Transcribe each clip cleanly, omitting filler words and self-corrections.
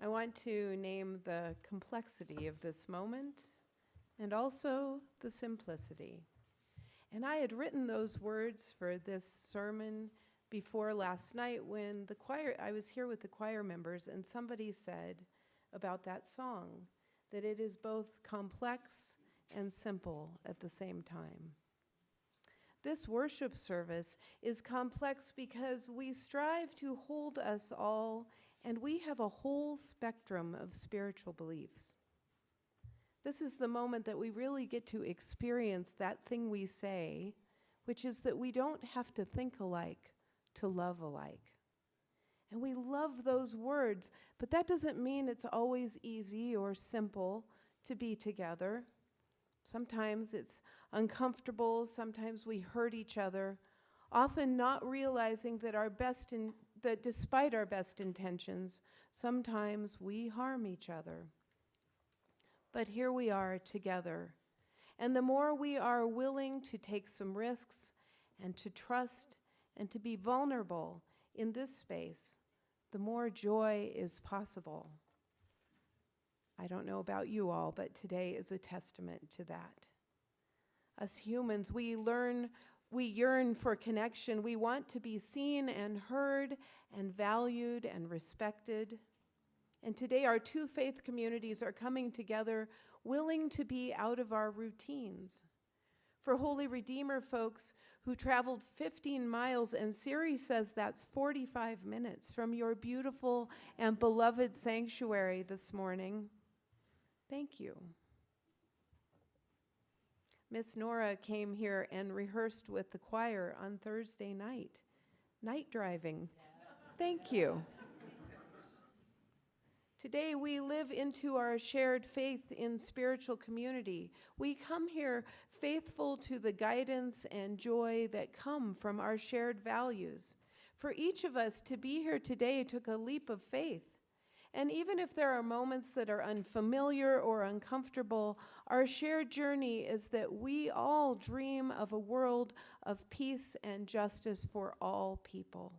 I want to name the complexity of this moment and also the simplicity. And I had written those words for this sermon before last night when I was here with the choir members, and somebody said about that song that it is both complex and simple at the same time. This worship service is complex because we strive to hold us all, and we have a whole spectrum of spiritual beliefs. This is the moment that we really get to experience that thing we say, which is that we don't have to think alike to love alike. And we love those words, but that doesn't mean it's always easy or simple to be together. Sometimes it's uncomfortable, sometimes we hurt each other, often not realizing that that despite our best intentions, sometimes we harm each other. But here we are together, and the more we are willing to take some risks and to trust and to be vulnerable in this space, the more joy is possible. I don't know about you all, but today is a testament to that. Us humans, we yearn for connection. We want to be seen and heard and valued and respected. And today our two faith communities are coming together, willing to be out of our routines. For Holy Redeemer folks who traveled 15 miles, and Siri says that's 45 minutes from your beautiful and beloved sanctuary this morning, thank you. Miss Nora came here and rehearsed with the choir on Thursday night driving. Thank you. Today we live into our shared faith in spiritual community. We come here faithful to the guidance and joy that come from our shared values. For each of us to be here today took a leap of faith. And even if there are moments that are unfamiliar or uncomfortable, our shared journey is that we all dream of a world of peace and justice for all people.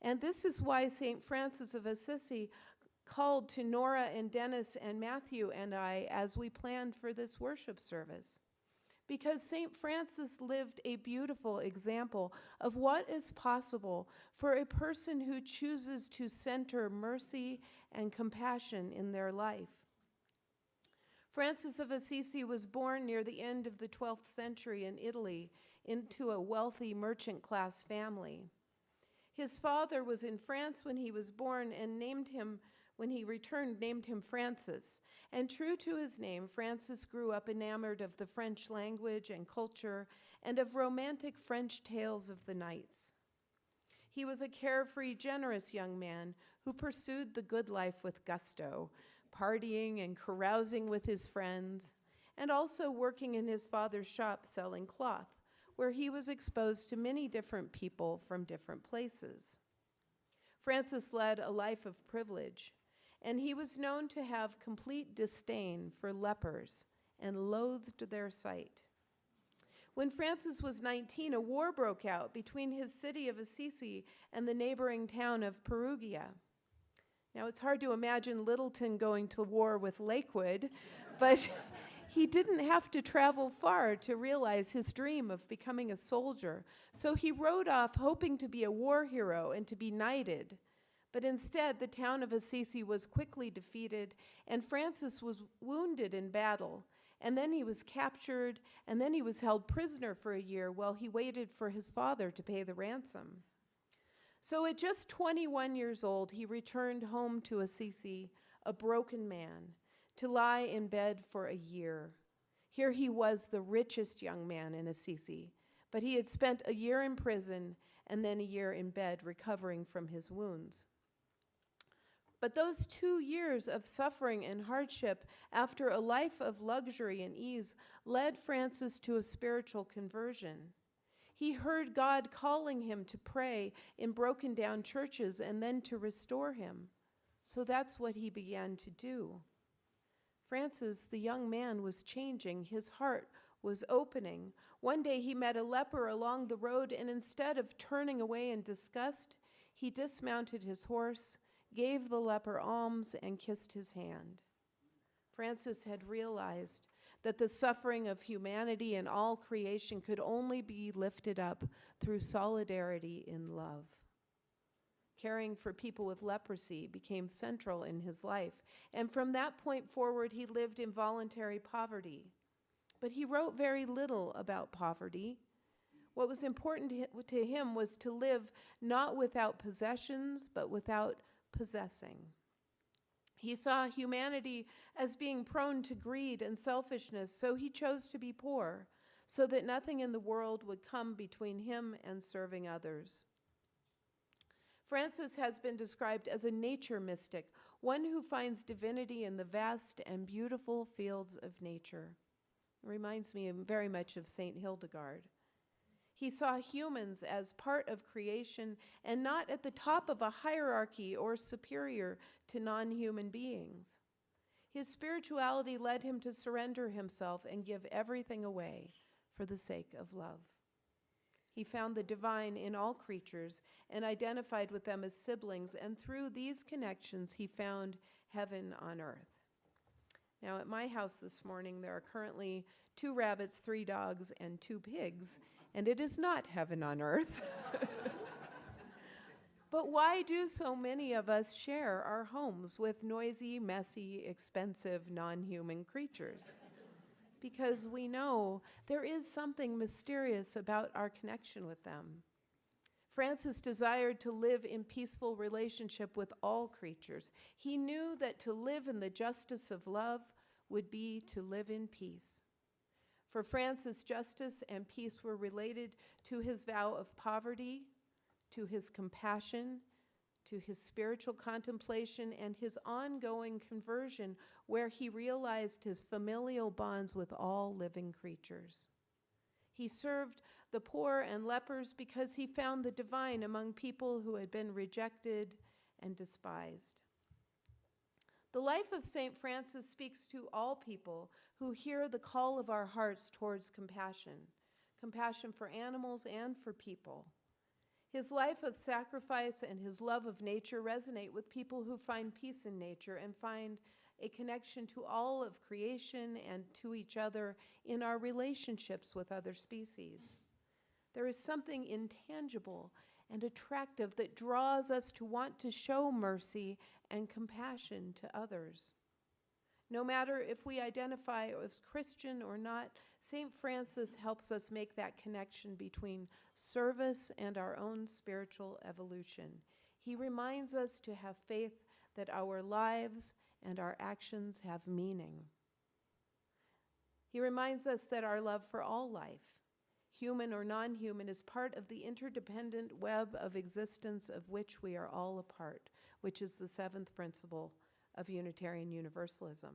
And this is why St. Francis of Assisi called to Nora and Dennis and Matthew and I as we planned for this worship service. Because St. Francis lived a beautiful example of what is possible for a person who chooses to center mercy and compassion in their life. Francis of Assisi was born near the end of the 12th century in Italy into a wealthy merchant class family. His father was in France when he was born and when he returned, named him Francis. And true to his name, Francis grew up enamored of the French language and culture and of romantic French tales of the knights. He was a carefree, generous young man who pursued the good life with gusto, partying and carousing with his friends, and also working in his father's shop selling cloth, where he was exposed to many different people from different places. Francis led a life of privilege, and he was known to have complete disdain for lepers and loathed their sight. When Francis was 19, a war broke out between his city of Assisi and the neighboring town of Perugia. Now, it's hard to imagine Littleton going to war with Lakewood, but he didn't have to travel far to realize his dream of becoming a soldier. So he rode off hoping to be a war hero and to be knighted. But instead, the town of Assisi was quickly defeated, and Francis was wounded in battle. And then he was captured, and then he was held prisoner for a year while he waited for his father to pay the ransom. So at just 21 years old, he returned home to Assisi, a broken man, to lie in bed for a year. Here he was the richest young man in Assisi, but he had spent a year in prison and then a year in bed recovering from his wounds. But those 2 years of suffering and hardship after a life of luxury and ease led Francis to a spiritual conversion. He heard God calling him to pray in broken down churches and then to restore him. So that's what he began to do. Francis, the young man, was changing. His heart was opening. One day he met a leper along the road, and instead of turning away in disgust, he dismounted his horse, gave the leper alms, and kissed his hand. Francis had realized that the suffering of humanity and all creation could only be lifted up through solidarity in love. Caring for people with leprosy became central in his life, and from that point forward, he lived in voluntary poverty. But he wrote very little about poverty. What was important to him was to live not without possessions, but without possessing. He saw humanity as being prone to greed and selfishness, so he chose to be poor, so that nothing in the world would come between him and serving others. Francis has been described as a nature mystic, one who finds divinity in the vast and beautiful fields of nature. It reminds me very much of Saint Hildegard. He saw humans as part of creation and not at the top of a hierarchy or superior to non-human beings. His spirituality led him to surrender himself and give everything away for the sake of love. He found the divine in all creatures and identified with them as siblings, and through these connections, he found heaven on earth. Now, at my house this morning, there are currently 2 rabbits, 3 dogs, and 2 pigs, and it is not heaven on earth. But why do so many of us share our homes with noisy, messy, expensive, non-human creatures? Because we know there is something mysterious about our connection with them. Francis desired to live in peaceful relationship with all creatures. He knew that to live in the justice of love would be to live in peace. For Francis, justice and peace were related to his vow of poverty, to his compassion, to his spiritual contemplation, and his ongoing conversion, where he realized his familial bonds with all living creatures. He served the poor and lepers because he found the divine among people who had been rejected and despised. The life of St. Francis speaks to all people who hear the call of our hearts towards compassion for animals and for people. His life of sacrifice and his love of nature resonate with people who find peace in nature and find a connection to all of creation and to each other in our relationships with other species. There is something intangible and attractive that draws us to want to show mercy and compassion to others. No matter if we identify as Christian or not, St. Francis helps us make that connection between service and our own spiritual evolution. He reminds us to have faith that our lives and our actions have meaning. He reminds us that our love for all life, human or non-human, is part of the interdependent web of existence of which we are all a part, which is the 7th principle of Unitarian Universalism.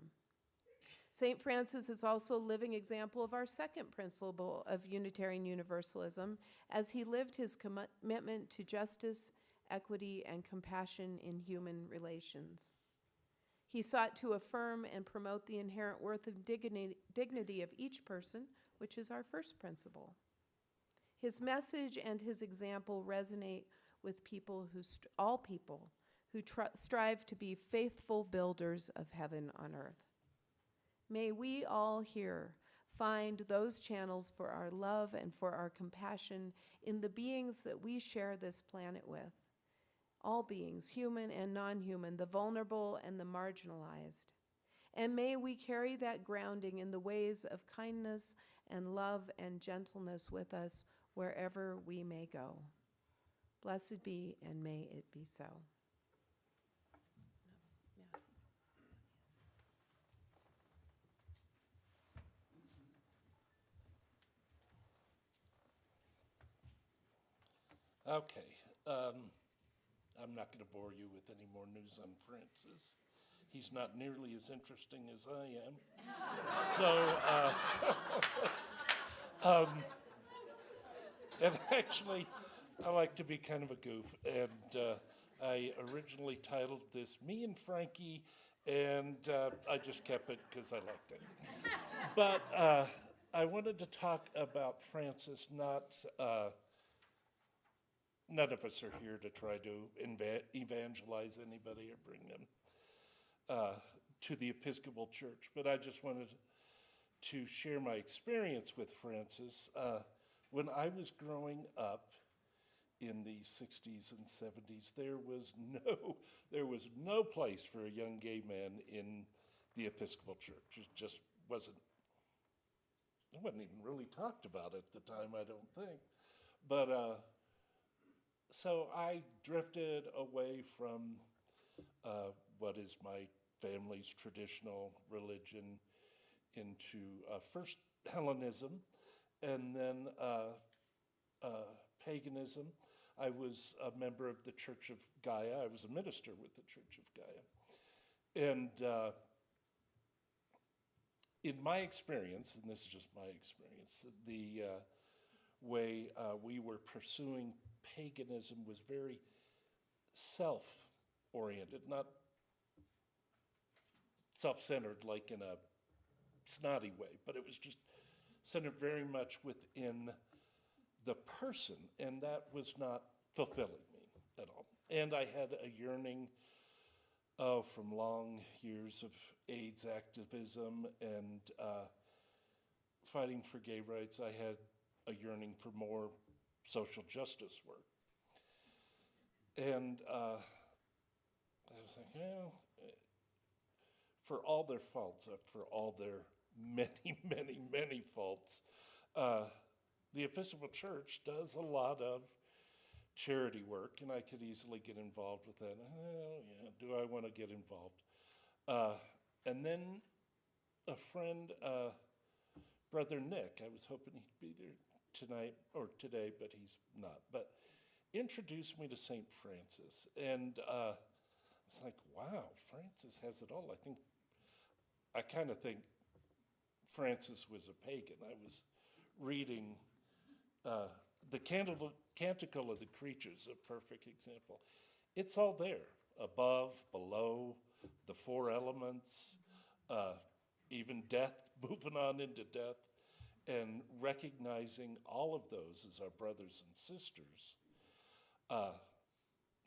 St. Francis is also a living example of our 2nd principle of Unitarian Universalism, as he lived his commitment to justice, equity, and compassion in human relations. He sought to affirm and promote the inherent worth and dignity of each person, which is our 1st principle. His message and his example resonate with all people who strive to be faithful builders of heaven on earth. May we all here find those channels for our love and for our compassion in the beings that we share this planet with. All beings, human and non-human, the vulnerable and the marginalized. And may we carry that grounding in the ways of kindness and love and gentleness with us wherever we may go. Blessed be, and may it be so. Okay, I'm not going to bore you with any more news on Francis. He's not nearly as interesting as I am. So, and actually, I like to be kind of a goof, and I originally titled this Me and Frankie, and I just kept it because I liked it. But none of us are here to try to evangelize anybody or bring them to the Episcopal Church, but I just wanted to share my experience with Francis. When I was growing up in the 60s and 70s, there was no place for a young gay man in the Episcopal Church. It just wasn't even really talked about at the time, I don't think. But so I drifted away from what is my family's traditional religion into first Hellenism and then paganism. I was a member of the Church of Gaia. I was a minister with the Church of Gaia. And in my experience, and this is just my experience, the way we were pursuing paganism was very self-oriented, not self-centered like in a snotty way, but it was just centered very much within the person, and that was not fulfilling me at all. And I had a yearning from long years of AIDS activism and fighting for gay rights. I had a yearning for more social justice work. And I was like, well, for all their faults, for all their many, many, many faults, the Episcopal Church does a lot of charity work, and I could easily get involved with that. Oh, yeah, do I want to get involved? And then a friend, Brother Nick, I was hoping he'd be there tonight or today, but he's not, but introduced me to St. Francis. And it's like, wow, Francis has it all. I kind of think Francis was a pagan. I was reading the Canticle of the Creatures, a perfect example. It's all there, above, below, the four elements, even death, moving on into death, and recognizing all of those as our brothers and sisters,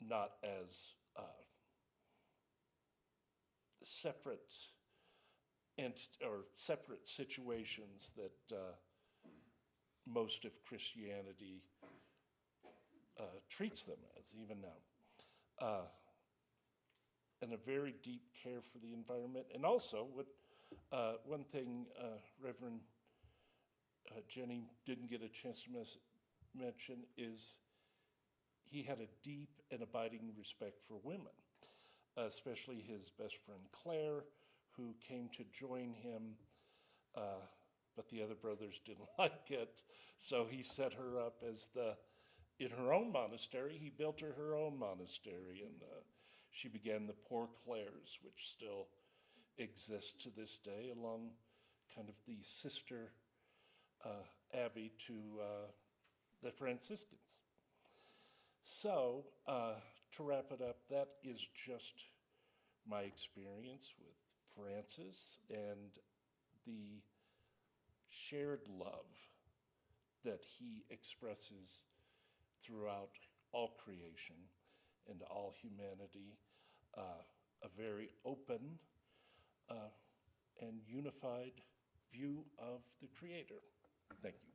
not as separate situations that most of Christianity treats them as, even now. And a very deep care for the environment. And also, one thing Reverend Jenny didn't get a chance to mention is he had a deep and abiding respect for women, especially his best friend Claire, who came to join him, but the other brothers didn't like it, so he set her up in her own monastery. He built her own monastery, and she began the Poor Clares, which still exists to this day, along kind of the sister abbey to the Franciscans. So, to wrap it up, that is just my experience with Francis and the shared love that he expresses throughout all creation and all humanity, a very open and unified view of the Creator. Thank you.